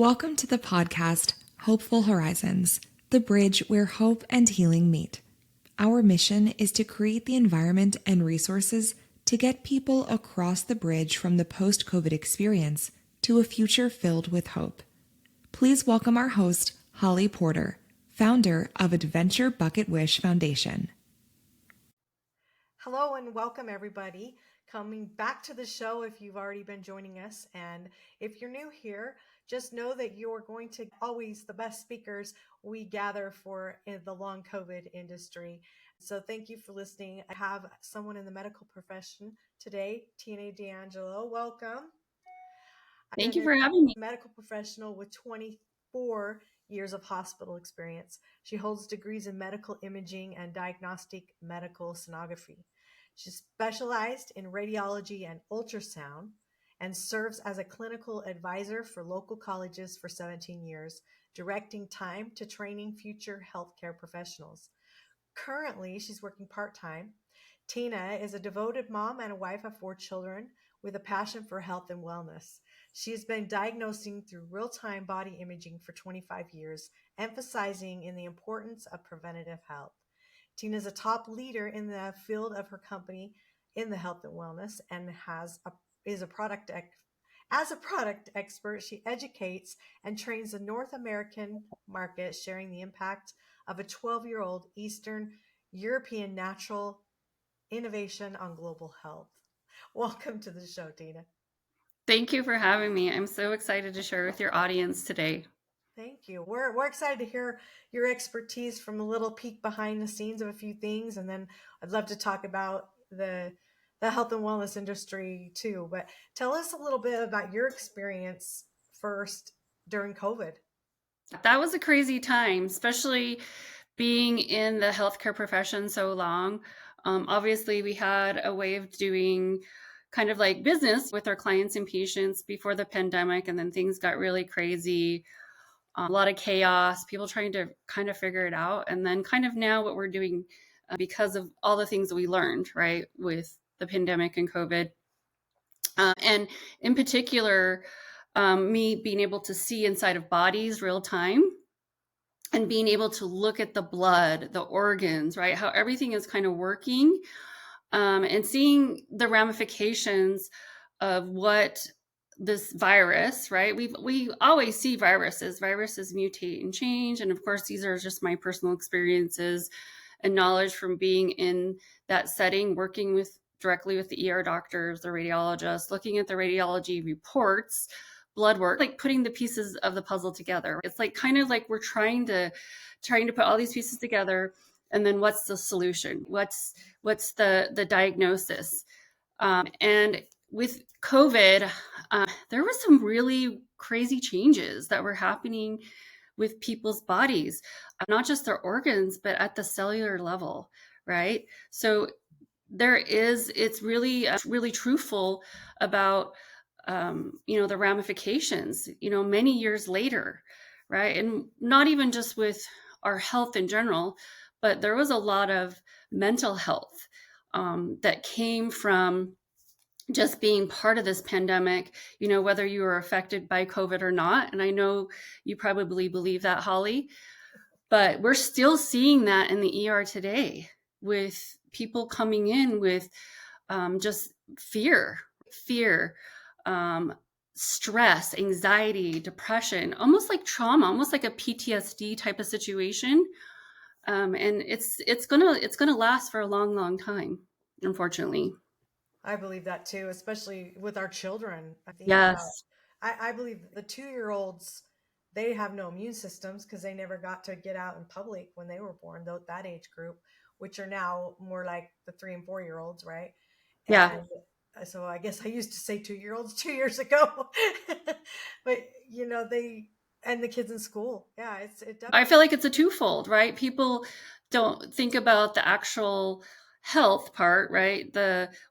Welcome to the podcast, Hopeful Horizons, the bridge where hope and healing meet. Our mission is to create the environment and resources to get people across the bridge from the post-COVID experience to a future filled with hope. Please welcome our host, Holly Porter, founder of Adventure Bucket Wish Foundation. Hello and welcome everybody coming back to the show if you've already been joining us. And if you're new here, just know that you're going to always the best speakers we gather for in the long COVID industry. So thank you for listening. I have someone in the medical profession today, Tina D'Angelo. Welcome. Thank you for having me. Medical professional with 24 years of hospital experience. She holds degrees in medical imaging and diagnostic medical sonography. She's specialized in radiology and ultrasound and serves as a clinical advisor for local colleges for 17 years, directing time to training future healthcare professionals. Currently, she's working part-time. Tina is a devoted mom and a wife of 4 children with a passion for health and wellness. She has been diagnosing through real-time body imaging for 25 years, emphasizing in the importance of preventative health. Tina is a top leader in the field of her company in the health and wellness and is a product expert. She educates and trains the North American market, sharing the impact of a 12-year-old Eastern European natural innovation on global health. Welcome to the show, Tina. Thank you for having me. I'm so excited to share with your audience today. Thank you. We're excited to hear your expertise from a little peek behind the scenes of a few things, and then I'd love to talk about the health and wellness industry too. But tell us a little bit about your experience first during COVID. That was a crazy time, especially being in the healthcare profession so long. Obviously, we had a way of doing kind of like business with our clients and patients before the pandemic, and then things got really crazy. A lot of chaos, people trying to kind of figure it out. And then kind of now what we're doing because of all the things that we learned, right, with the pandemic and COVID. And in particular, me being able to see inside of bodies real time and being able to look at the blood, the organs, right, how everything is kind of working, and seeing the ramifications of what this virus, right? We always see viruses mutate and change. And of course, these are just my personal experiences and knowledge from being in that setting, working directly with the ER doctors, the radiologists, looking at the radiology reports, blood work, like putting the pieces of the puzzle together. It's like kind of like we're trying to put all these pieces together. And then what's the solution? What's the diagnosis? And with COVID, there were some really crazy changes that were happening with people's bodies, not just their organs, but at the cellular level, right? So it's really truthful about, the ramifications, many years later, right? And not even just with our health in general, but there was a lot of mental health that came from just being part of this pandemic, whether you were affected by COVID or not. And I know you probably believe that, Holly, but we're still seeing that in the ER today with people coming in with just fear, stress, anxiety, depression, almost like trauma, almost like a PTSD type of situation. And it's gonna last for a long, long time, unfortunately. I believe that too, especially with our children. Yes. I believe the 2-year-olds, they have no immune systems because they never got to get out in public when they were born, though that age group, which are now more like the 3 and 4-year-olds, right? Yeah. And so I guess I used to say 2-year-olds 2 years ago, but and the kids in school. Yeah, it definitely. I feel like it's a twofold, right? People don't think about the actual health part, right?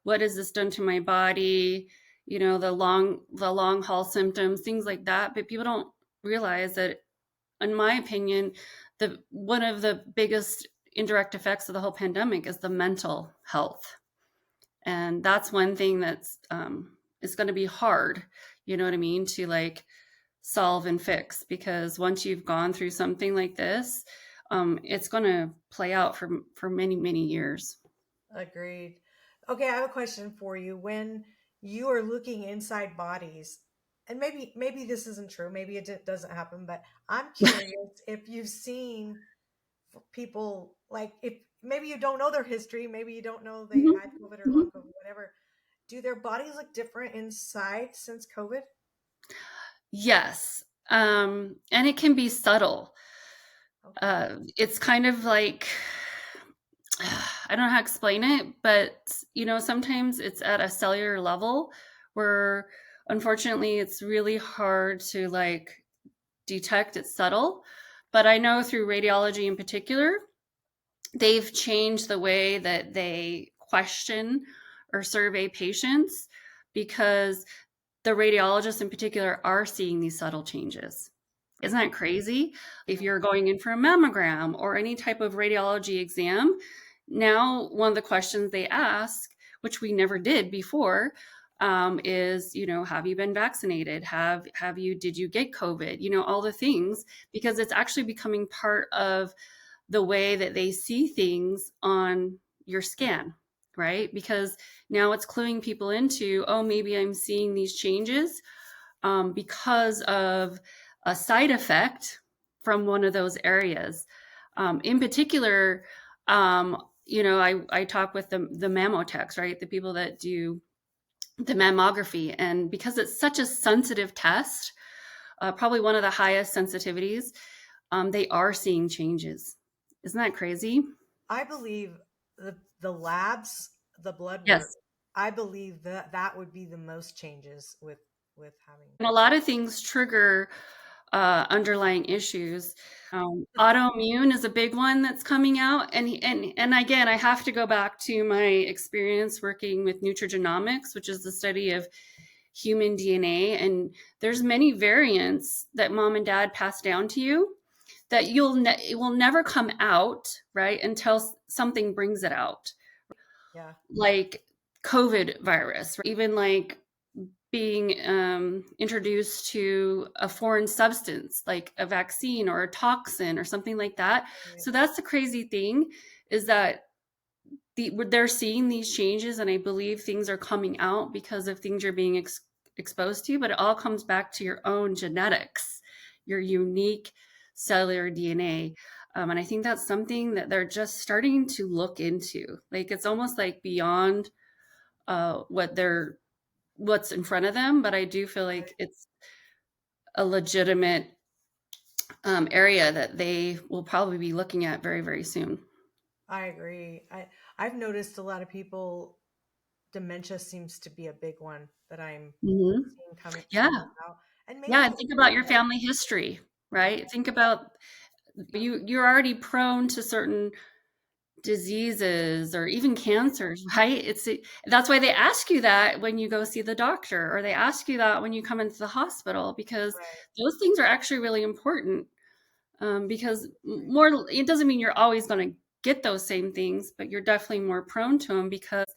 What has this done to my body? The long haul symptoms, things like that. But people don't realize that, in my opinion, one of the biggest indirect effects of the whole pandemic is the mental health. And that's one thing that's is going to be hard, you know what I mean, to like solve and fix, because once you've gone through something like this, it's going to play out for many, many years. Agreed. Okay, I have a question for you. When you are looking inside bodies, and maybe this isn't true, maybe doesn't happen, but I'm curious if you've seen people, like, if maybe you don't know their history, maybe you don't know they Mhm. had COVID or long Mhm. COVID, whatever. Do their bodies look different inside since COVID? Yes. And it can be subtle. Okay. It's kind of like, I don't know how to explain it, but sometimes it's at a cellular level where unfortunately it's really hard to like detect. It's subtle. But I know through radiology in particular, they've changed the way that they question or survey patients, because the radiologists in particular are seeing these subtle changes. Isn't that crazy? If Yeah. you're going in for a mammogram or any type of radiology exam, now one of the questions they ask, which we never did before, is, have you been vaccinated? Did you get COVID? All the things, because it's actually becoming part of the way that they see things on your scan, right? Because now it's cluing people into, oh, maybe I'm seeing these changes because of a side effect from one of those areas. In particular, I talk with the mammotechs, right? The people that do the mammography. And because it's such a sensitive test, probably one of the highest sensitivities, they are seeing changes. Isn't that crazy? I believe the labs, the blood work, Yes. I believe that that would be the most changes with having. And a lot of things trigger underlying issues. Autoimmune is a big one that's coming out, and again, I have to go back to my experience working with nutrigenomics, which is the study of human DNA, and there's many variants that mom and dad pass down to you that it will never come out, right, until something brings it out, Yeah. like COVID virus, even like being introduced to a foreign substance like a vaccine or a toxin or something like that. Right. So that's the crazy thing, is that they're seeing these changes, and I believe things are coming out because of things you're being exposed to, but it all comes back to your own genetics, your unique cellular DNA. And I think that's something that they're just starting to look into. Like, it's almost like beyond what's in front of them, but I do feel like it's a legitimate area that they will probably be looking at very, very soon. I agree. I've noticed a lot of people, dementia seems to be a big one that I'm Hmm. seeing Yeah. coming out. And Yeah. maybe And think about your family history, yeah, right? Think about you're already prone to certain diseases or even cancers, right? That's why they ask you that when you go see the doctor, or they ask you that when you come into the hospital, because right, those things are actually really important. Because right. more, it doesn't mean you're always going to get those same things, but you're definitely more prone to them because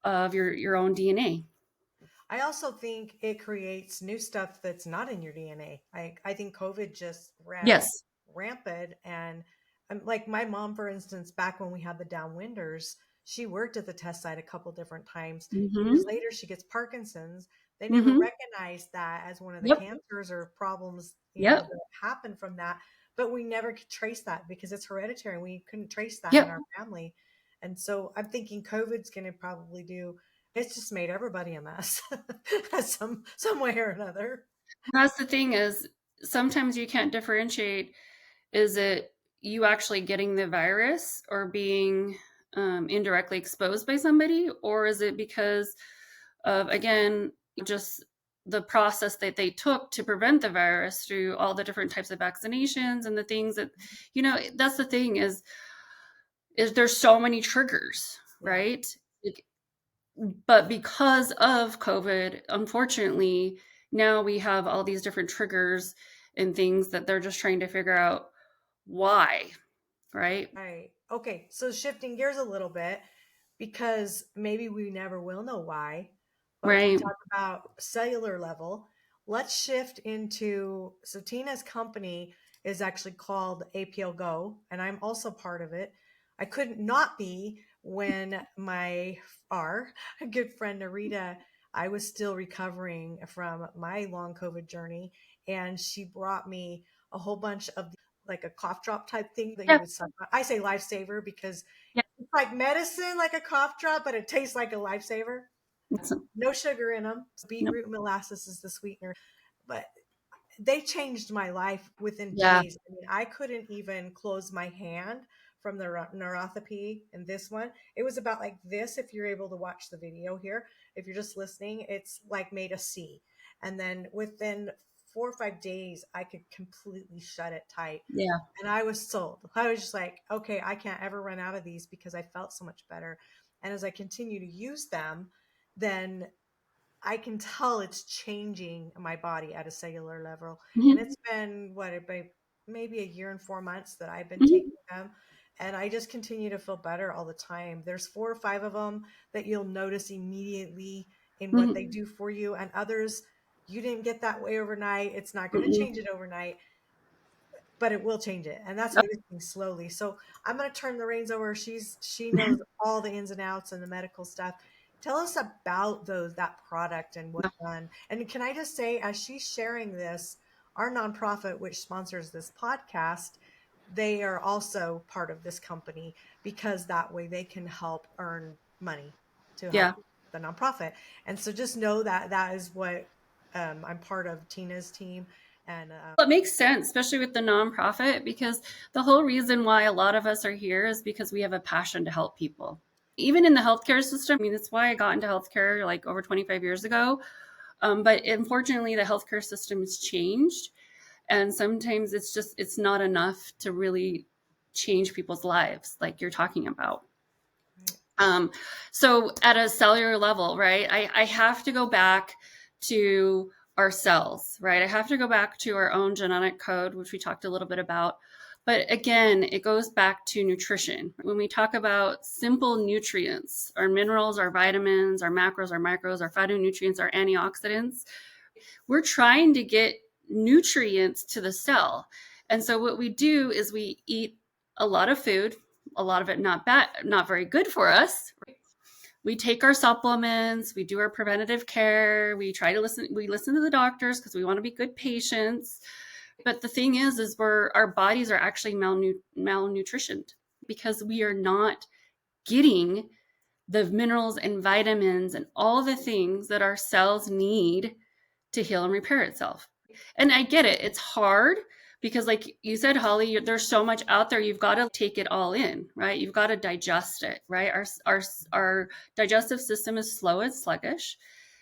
of your own DNA. I also think it creates new stuff that's not in your DNA. I think COVID just ran Yes. rampant. And like my mom, for instance, back when we had the downwinders, she worked at the test site a couple different times. Years Mm-hmm. later, she gets Parkinson's. They never Mm-hmm. recognized that as one of the Yep. cancers or problems, Yep. that happened from that. But we never could trace that because it's hereditary. We couldn't trace that in Yep. our family. And so I'm thinking COVID's going to probably do, it's just made everybody a mess some way or another. That's the thing, is sometimes you can't differentiate. Is it you actually getting the virus or being indirectly exposed by somebody? Or is it because of, again, just the process that they took to prevent the virus through all the different types of vaccinations and the things that, that's the thing, is there's so many triggers, Yeah, right? Like, but because of COVID, unfortunately, now we have all these different triggers and things that they're just trying to figure out why, right? right. Okay, so shifting gears a little bit, because maybe we never will know why, but when we Right. talk about cellular level, let's shift into, so Tina's company is actually called APL Go, and I'm also part of it. I couldn't not be when our good friend Narita, I was still recovering from my long COVID journey, and she brought me a whole bunch of like a cough drop type thing that you Yeah. would suck on. I say lifesaver because Yeah. it's like medicine, like a cough drop, but it tastes like a lifesaver. No sugar in them. Nope. Beetroot molasses is the sweetener, but they changed my life within Yeah. days. I mean, I couldn't even close my hand from the neuropathy in this one. It was about like this. If you're able to watch the video here, if you're just listening, it's like made a C. And then within 4 or 5 days, I could completely shut it tight. Yeah. And I was sold. I was just like, okay, I can't ever run out of these because I felt so much better. And as I continue to use them, then I can tell it's changing my body at a cellular level. And Mhm. it's been maybe a year and 4 months that I've been taking Mhm. them. And I just continue to feel better all the time. There's 4 or 5 of them that you'll notice immediately in what they Mhm. do for you. And others, you didn't get that way overnight. It's not going to Mhm. change it overnight, but it will change it. And that's Oh, everything slowly. So I'm going to turn the reins over. She knows all the ins and outs and the medical stuff. Tell us about that product and what's done. And can I just say, as she's sharing this, our nonprofit, which sponsors this podcast, they are also part of this company because that way they can help earn money to help yeah. the nonprofit. And so just know that that is what I'm part of Tina's team. And Well, it makes sense, especially with the nonprofit, because the whole reason why a lot of us are here is because we have a passion to help people. Even in the healthcare system, I mean, that's why I got into healthcare like over 25 years ago. But unfortunately, the healthcare system has changed. And sometimes it's not enough to really change people's lives like you're talking about. right. Um, so at a cellular level, right, I have to go back to our cells, right? I have to go back to our own genetic code, which we talked a little bit about. But again, it goes back to nutrition. When we talk about simple nutrients, our minerals, our vitamins, our macros, our micros, our phytonutrients, our antioxidants, we're trying to get nutrients to the cell. And so what we do is we eat a lot of food, a lot of it not bad, not very good for us. We take our supplements, we do our preventative care, we listen to the doctors because we want to be good patients. But the thing is our bodies are actually malnutritioned because we are not getting the minerals and vitamins and all the things that our cells need to heal and repair itself. And I get it. It's hard because, like you said, Holly, there's so much out there. You've got to take it all in, right? You've got to digest it, right? Our digestive system is slow and sluggish.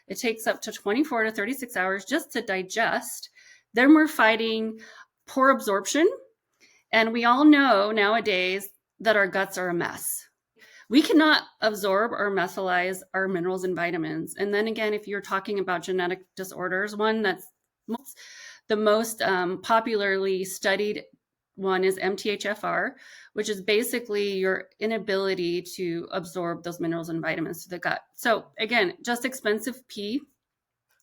It takes up to 24 to 36 hours just to digest. Then we're fighting poor absorption. And we all know nowadays that our guts are a mess. We cannot absorb or metabolize our minerals and vitamins. And then again, if you're talking about genetic disorders, one that's the most popularly studied one is MTHFR, which is basically your inability to absorb those minerals and vitamins to the gut. So again, just expensive pee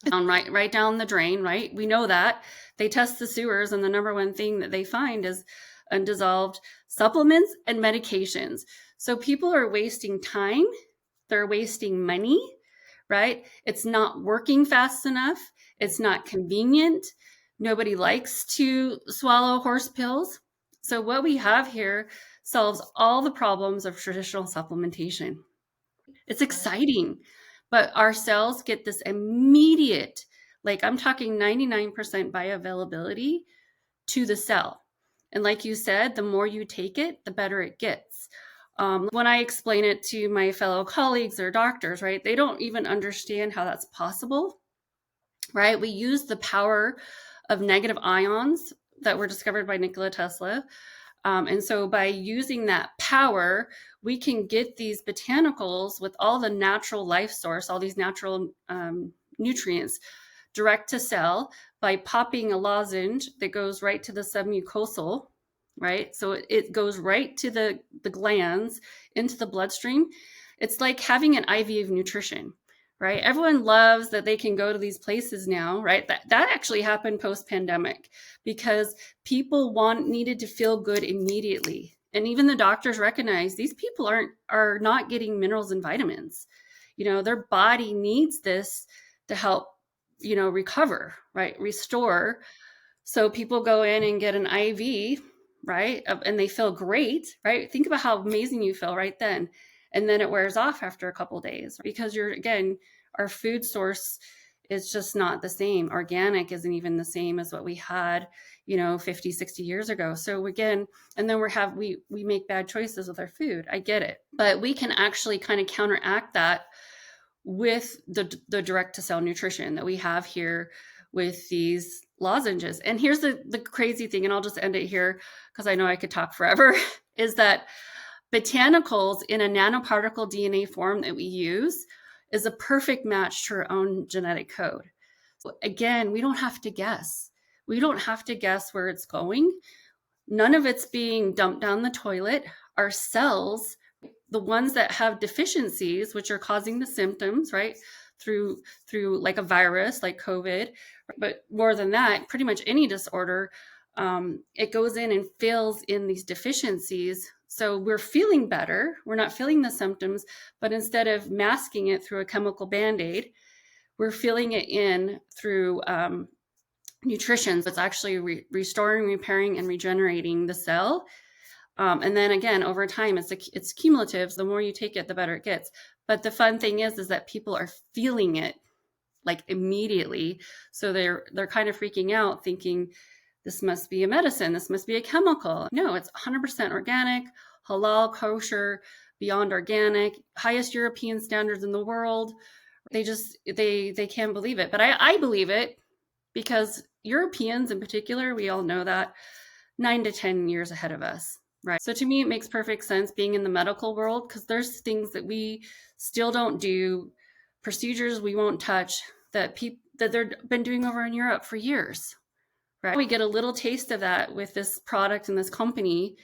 down right down the drain, right? We know that. They test the sewers, and the number one thing that they find is undissolved supplements and medications. So people are wasting time, they're wasting money, right? It's not working fast enough, it's not convenient. Nobody likes to swallow horse pills. So what we have here solves all the problems of traditional supplementation. It's exciting, but our cells get this immediate, like I'm talking 99% bioavailability to the cell. And like you said, the more you take it, the better it gets. When I explain it to my fellow colleagues or doctors, right, they don't even understand how that's possible, right? We use the power of negative ions that were discovered by Nikola Tesla. And so by using that power, we can get these botanicals with all the natural life source, all these natural nutrients direct to cell by popping a lozenge that goes right to the submucosal, right? So it goes right to the glands into the bloodstream. It's like having an IV of nutrition, right? Everyone loves that they can go to these places now, right? That actually happened post-pandemic because people needed to feel good immediately. And even the doctors recognize these people are not getting minerals and vitamins. Their body needs this to help, recover, right? Restore. So people go in and get an IV, right? And they feel great, right? Think about how amazing you feel right then. And then it wears off after a couple of days because our food source is just not the same. Organic isn't even the same as what we had, 50, 60 years ago. So again, and then we make bad choices with our food. I get it. But we can actually kind of counteract that with the direct to cell nutrition that we have here with these lozenges. And here's the crazy thing, and I'll just end it here because I know I could talk forever, is that botanicals in a nanoparticle DNA form that we use is a perfect match to our own genetic code. So again, we don't have to guess. We don't have to guess where it's going. None of it's being dumped down the toilet. Our cells, the ones that have deficiencies, which are causing the symptoms, right, through like a virus like COVID, but more than that, pretty much any disorder, it goes in and fills in these deficiencies. So we're feeling better. We're not feeling the symptoms, but instead of masking it through a chemical Band-Aid, we're filling it in through nutrition. So it's actually restoring, repairing, and regenerating the cell. And then again, over time, it's cumulative. So the more you take it, the better it gets. But the fun thing is that people are feeling it like immediately. So they're kind of freaking out, thinking this must be a medicine. This must be a chemical. No, it's 100% organic, halal, kosher, beyond organic, highest European standards in the world. They can't believe it. But I believe it because Europeans in particular, we all know that 9 to 10 years ahead of us. Right. So to me, it makes perfect sense being in the medical world because there's things that we still don't do, procedures we won't touch that they've been doing over in Europe for years. Right. We get a little taste of that with this product and this company,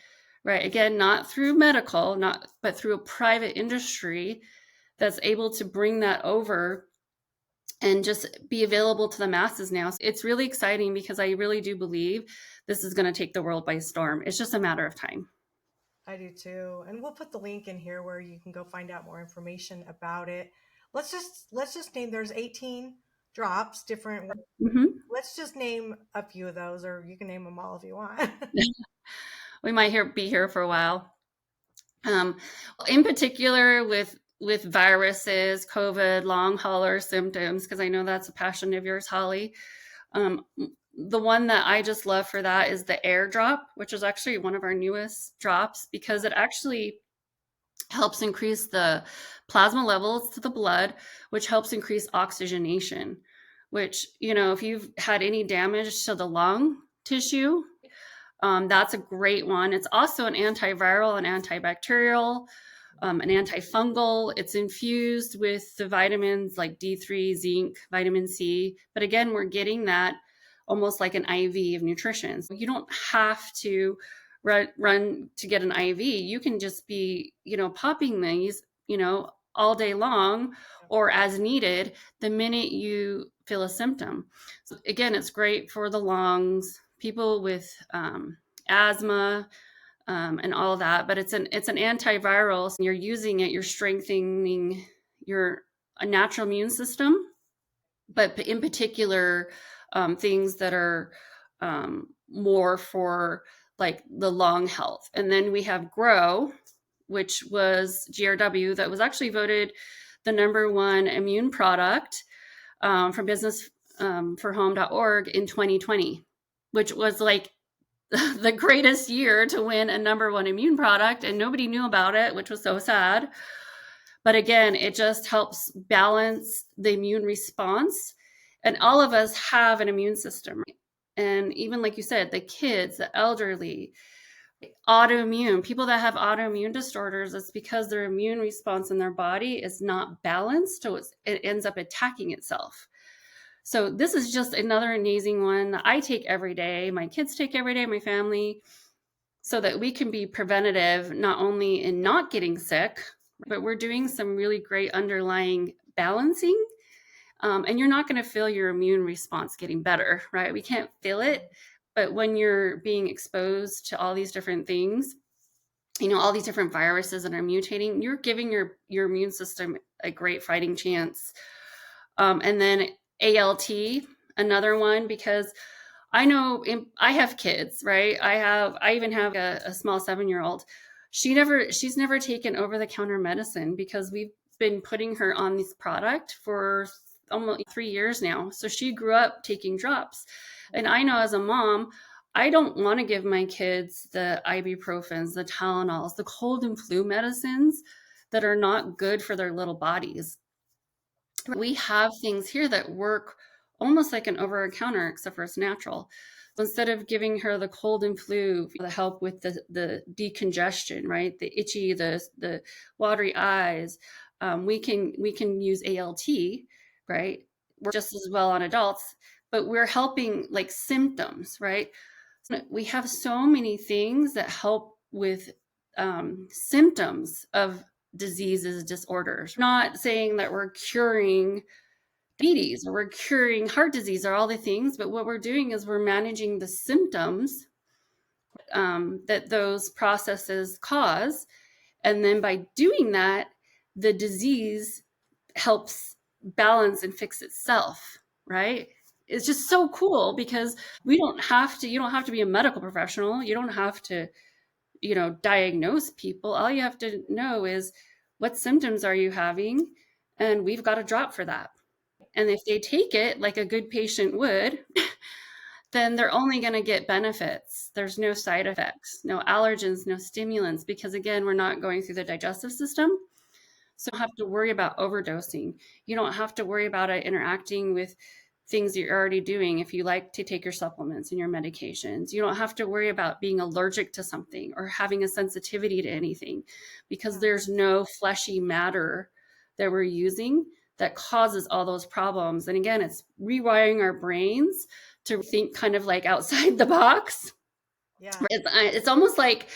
right? Again, not through medical, but through a private industry that's able to bring that over and just be available to the masses now. It's really exciting because I really do believe this is going to take the world by storm. It's just a matter of time. I do too. And we'll put the link in here where you can go find out more information about it. Let's just name, there's 18 drops, different. Mm-hmm. Let's just name a few of those, or you can name them all if you want. We might be here for a while. In particular with viruses, COVID, long hauler symptoms, because I know that's a passion of yours, Holly. The one that I just love for that is the air drop, which is actually one of our newest drops because it actually helps increase the plasma levels to the blood, which helps increase oxygenation, which, if you've had any damage to the lung tissue, that's a great one. It's also an antiviral and antibacterial, an antifungal. It's infused with the vitamins like D3, zinc, vitamin C. But again, we're getting that almost like an IV of nutrition. So you don't have to run to get an IV. You can just be, popping these, all day long or as needed the minute you feel a symptom. So again, it's great for the lungs, people with asthma, and all of that, but it's an antiviral. So you're using it, you're strengthening a natural immune system, but in particular, things that are more for like the lung health. And then we have Grow, which was GRW, that was actually voted the #1 immune product from businessforhome.org in 2020, which was like the greatest year to win a #1 immune product, and nobody knew about it, which was so sad. But again, it just helps balance the immune response. And all of us have an immune system. And even like you said, the kids, the elderly, autoimmune, people that have autoimmune disorders, it's because their immune response in their body is not balanced. So it ends up attacking itself. So this is just another amazing one that I take every day. My kids take every day, my family, so that we can be preventative, not only in not getting sick, but we're doing some really great underlying balancing. And you're not going to feel your immune response getting better, right? We can't feel it. But when you're being exposed to all these different things, all these different viruses that are mutating, you're giving your immune system a great fighting chance. And then ALT, another one, because I know I have kids, right? I even have a small 7-year-old. She's never taken over-the-counter medicine because we've been putting her on this product for almost 3 years now. So she grew up taking drops. And I know as a mom, I don't want to give my kids the ibuprofens, the Tylenols, the cold and flu medicines that are not good for their little bodies. We have things here that work almost like an over-the-counter, except for it's natural. So instead of giving her the cold and flu, the help with the decongestion, right? The itchy, the watery eyes, we can use ALT, right? We're just as well on adults, but we're helping like symptoms, right? We have so many things that help with symptoms of diseases, disorders. Not saying that we're curing diabetes or we're curing heart disease or all the things, but what we're doing is we're managing the symptoms that those processes cause. And then by doing that, the disease helps balance and fix itself, right? It's just so cool because you don't have to be a medical professional. You don't have to, diagnose people. All you have to know is what symptoms are you having? And we've got a drop for that. And if they take it like a good patient would, then they're only going to get benefits. There's no side effects, no allergens, no stimulants, because again, we're not going through the digestive system. So you don't have to worry about overdosing. You don't have to worry about it interacting with things you're already doing if you like to take your supplements and your medications. You don't have to worry about being allergic to something or having a sensitivity to anything because there's no fleshy matter that we're using that causes all those problems. And again, it's rewiring our brains to think kind of like outside the box. Yeah. It's almost like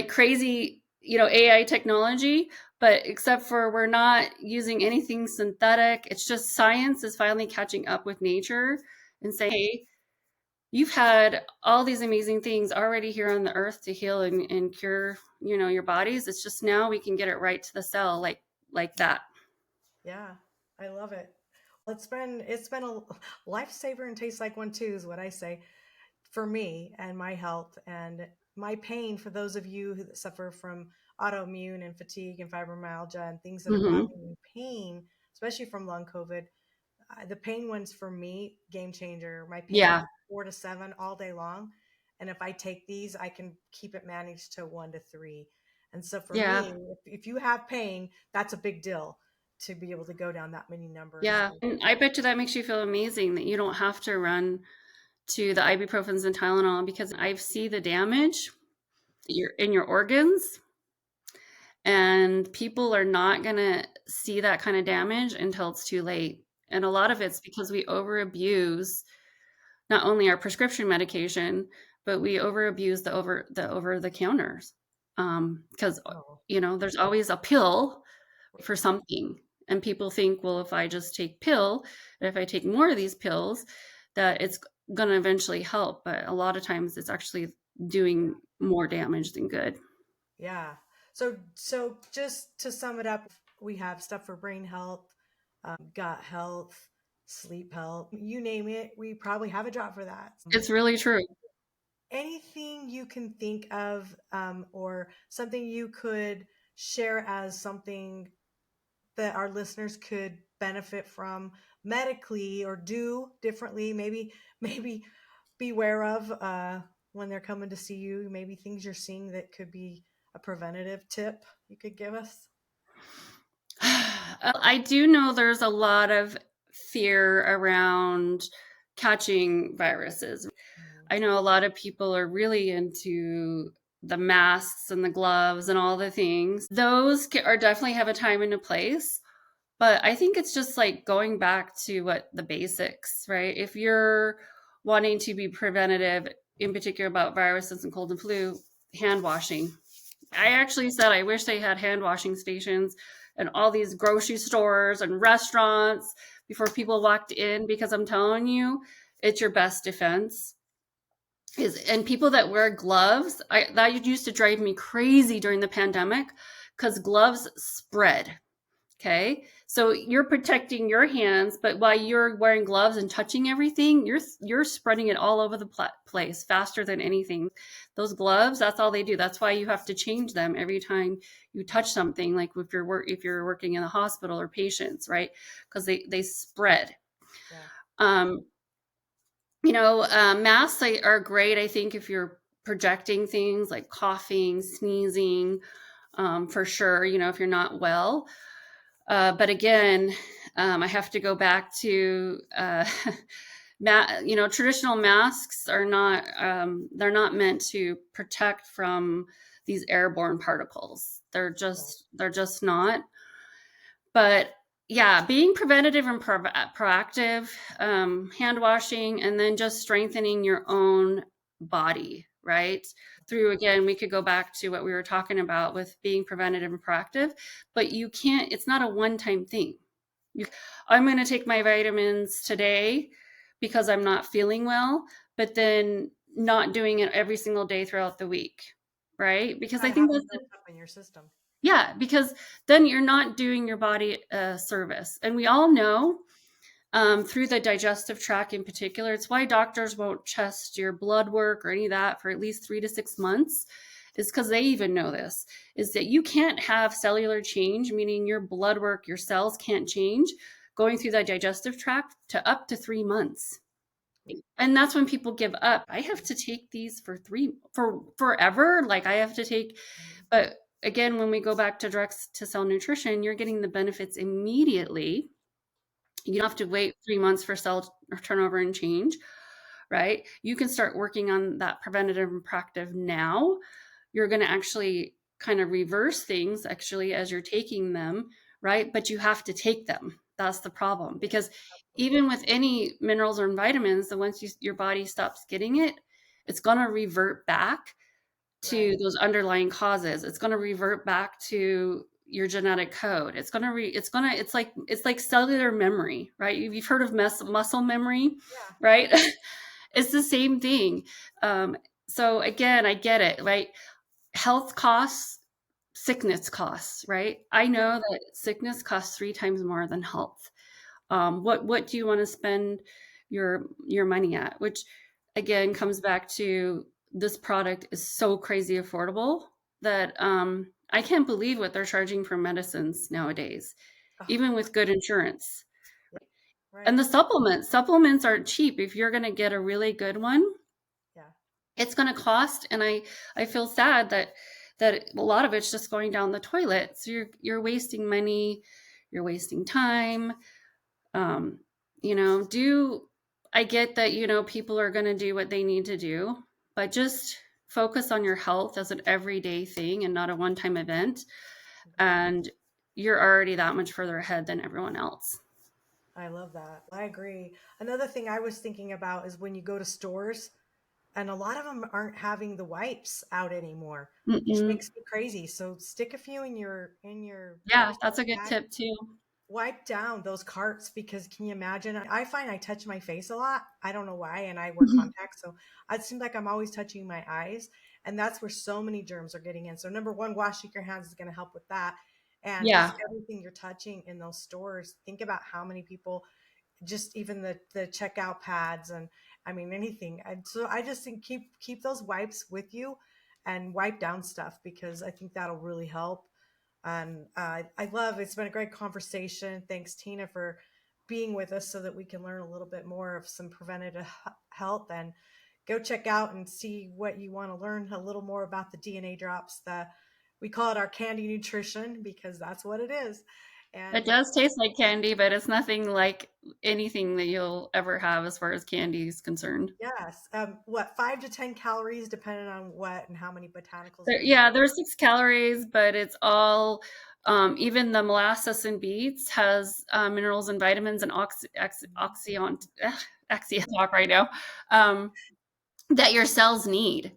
crazy, AI technology, but except for we're not using anything synthetic. It's just science is finally catching up with nature and saying, hey, you've had all these amazing things already here on the earth to heal and cure, your bodies. It's just now we can get it right to the cell like that. Yeah, I love it. It's been a lifesaver and tastes like one too, is what I say, for me and my health and my pain. For those of you who suffer from autoimmune and fatigue and fibromyalgia and things that are causing you pain, especially from long COVID, the pain ones for me, game changer. My pain is 4 to 7 all day long, and if I take these, I can keep it managed to 1 to 3. And so for me, if you have pain, that's a big deal to be able to go down that many numbers. Yeah. And I bet you that makes you feel amazing that you don't have to run to the ibuprofens and Tylenol, because I see the damage in your organs, and people are not going to see that kind of damage until it's too late. And a lot of it's because we overabuse not only our prescription medication, but we overabuse the over the counters. Because there's always a pill for something. And people think, well, if I just take pill, and if I take more of these pills, that it's going to eventually help. But a lot of times it's actually doing more damage than good. Yeah. So just to sum it up, we have stuff for brain health, gut health, sleep health, you name it. We probably have a drop for that. It's really true. Anything you can think of, or something you could share as something that our listeners could benefit from medically or do differently, maybe beware of when they're coming to see you, maybe things you're seeing that could be a preventative tip you could give us? I do know there's a lot of fear around catching viruses. I know a lot of people are really into the masks and the gloves and all the things. Those are definitely have a time and a place. But I think it's just like going back to what the basics, right? If you're wanting to be preventative, in particular about viruses and cold and flu, hand washing. I actually said I wish they had hand washing stations and all these grocery stores and restaurants before people walked in, because I'm telling you, it's your best defense. And people that wear gloves, that used to drive me crazy during the pandemic, because gloves spread. Okay. So you're protecting your hands, but while you're wearing gloves and touching everything, you're spreading it all over the place faster than anything. Those gloves, that's all they do. That's why you have to change them every time you touch something, like if you're working in the hospital or patients, right? Because they spread. Yeah. Masks are great, I think, if you're projecting things like coughing, sneezing, for sure, if you're not well. But again, I have to go back to, traditional masks are not, they're not meant to protect from these airborne particles. They're just not. But yeah, being preventative and proactive, hand washing, and then just strengthening your own body, right? Through, again, we could go back to what we were talking about with being preventative and proactive, but it's not a one-time thing. I'm going to take my vitamins today because I'm not feeling well, but then not doing it every single day throughout the week, right? Because I think that's up in your system. Yeah, because then you're not doing your body a service. And we all know, through the digestive tract in particular, it's why doctors won't test your blood work or any of that for at least 3 to 6 months, is because they even know this, is that you can't have cellular change, meaning your blood work, your cells can't change, going through the digestive tract to up to 3 months. And that's when people give up. I have to take these for forever. Like I have to take, but again, when we go back to direct to cell nutrition, you're getting the benefits immediately. You don't have to wait 3 months for cell turnover and change, right? You can start working on that preventative and proactive now. You're going to actually kind of reverse things actually as you're taking them, right? But you have to take them. That's the problem, because even with any minerals or vitamins, the once your body stops getting it, it's going to revert back to those underlying causes. It's going to revert back to your genetic code. It's like cellular memory, right? You've heard of muscle memory, right? It's the same thing. So again, I get it, right? Health costs, sickness costs, right? I know that sickness costs 3 times more than health. What do you want to spend your money at? Which again comes back to, this product is so crazy affordable that I can't believe what they're charging for medicines nowadays, even with good insurance. Right. And the supplements aren't cheap. If you're going to get a really good one, it's going to cost. And I feel sad that a lot of it's just going down the toilet. So you're wasting money, you're wasting time. I get that, people are going to do what they need to do, but just focus on your health as an everyday thing and not a one-time event. And you're already that much further ahead than everyone else. I love that. I agree. Another thing I was thinking about is when you go to stores, and a lot of them aren't having the wipes out anymore, which makes me crazy. So stick a few in your Yeah, that's a good tip too. Wipe down those carts, because can you imagine? I find I touch my face a lot. I don't know why, and I wear contacts, so it seems like I'm always touching my eyes, and that's where so many germs are getting in. So number one, washing your hands is going to help with that, and just everything you're touching in those stores. Think about how many people, just even the checkout pads, and I mean anything. And so I just think keep those wipes with you and wipe down stuff, because I think that'll really help. And I love, it's been a great conversation. Thanks, Tina, for being with us so that we can learn a little bit more of some preventative health, and go check out and see what you want to learn a little more about the DNA drops. We call it our candy nutrition, because that's what it is. And it does taste like candy, but it's nothing like anything that you'll ever have as far as candy is concerned. Yes. 5 to 10 calories, depending on what and how many botanicals. There's 6 calories, but it's all, even the molasses and beets has minerals and vitamins and talk right now, that your cells need.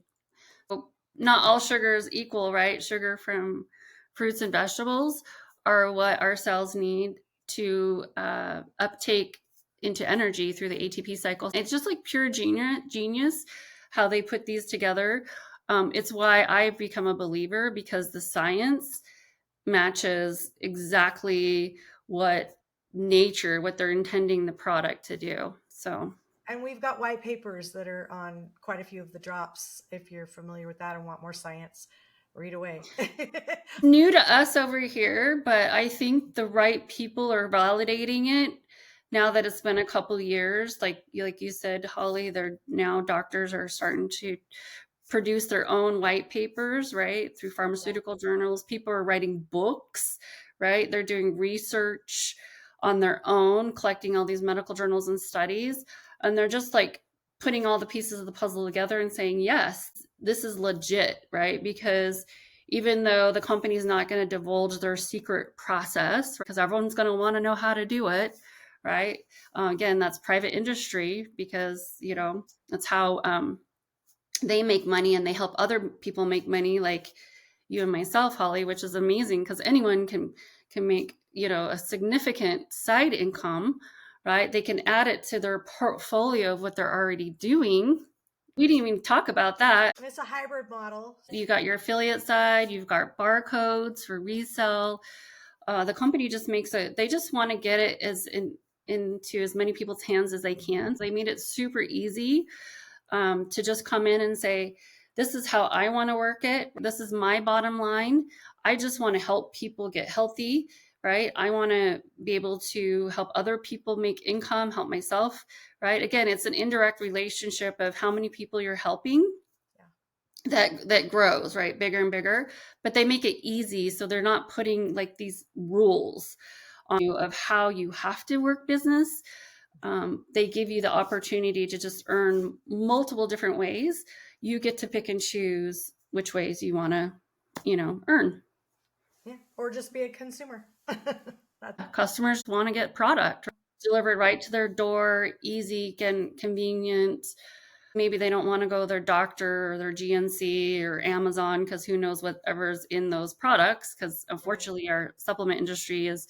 Not all sugar is equal, right? Sugar from fruits and vegetables are what our cells need to uptake into energy through the ATP cycle. It's just like pure genius how they put these together. It's why I've become a believer, because the science matches exactly what they're intending the product to do. So, and we've got white papers that are on quite a few of the drops. If you're familiar with that and want more science, read away. New to us over here, but I think the right people are validating it now that it's been a couple years. Like you said, Holly, they're now doctors are starting to produce their own white papers, right? Through pharmaceutical journals. People are writing books, right? They're doing research on their own, collecting all these medical journals and studies. And they're just like putting all the pieces of the puzzle together and saying, yes, this is legit, right? Because even though the company is not going to divulge their secret process, because everyone's going to want to know how to do it, right? Again, that's private industry, because, that's how they make money, and they help other people make money, like you and myself, Holly, which is amazing, because anyone can make, a significant side income, right? They can add it to their portfolio of what they're already doing. We didn't even talk about that. And it's a hybrid model. You got your affiliate side, you've got barcodes for resell. The company just they just want to get it into as many people's hands as they can. So they made it super easy to just come in and say, this is how I want to work it. This is my bottom line. I just want to help people get healthy, right? I want to be able to help other people make income, help myself, right? Again, it's an indirect relationship of how many people you're helping that grows, right? Bigger and bigger, but they make it easy. So they're not putting like these rules on you of how you have to work business. They give you the opportunity to just earn multiple different ways. You get to pick and choose which ways you want to, earn. Yeah, or just be a consumer. Customers want to get product delivered right to their door, easy and convenient. Maybe they don't want to go to their doctor or their GNC or Amazon, because who knows whatever's in those products, because unfortunately our supplement industry is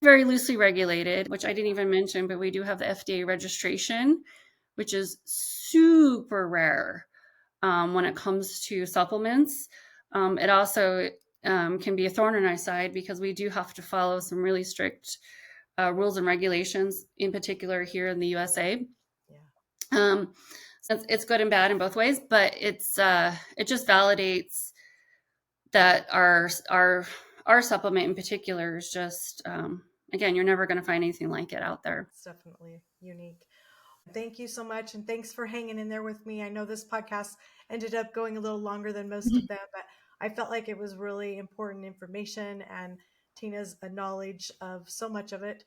very loosely regulated, which I didn't even mention, but we do have the FDA registration, which is super rare when it comes to supplements. It also can be a thorn in our side, because we do have to follow some really strict rules and regulations, in particular here in the USA. Yeah. It's good and bad in both ways, but it just validates that our supplement in particular is just, again, you're never going to find anything like it out there. It's definitely unique. Thank you so much. And thanks for hanging in there with me. I know this podcast ended up going a little longer than most of them, but I felt like it was really important information, and Tina's a knowledge of so much of it,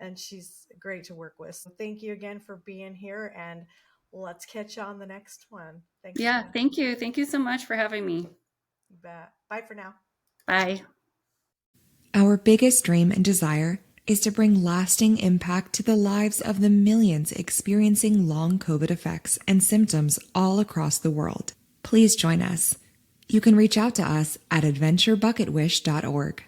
and she's great to work with. So thank you again for being here, and let's catch you on the next one. Thanks. Yeah, thank you. Thank you so much for having me. You bet. Bye for now. Bye. Our biggest dream and desire is to bring lasting impact to the lives of the millions experiencing long COVID effects and symptoms all across the world. Please join us. You can reach out to us at adventurebucketwish.org.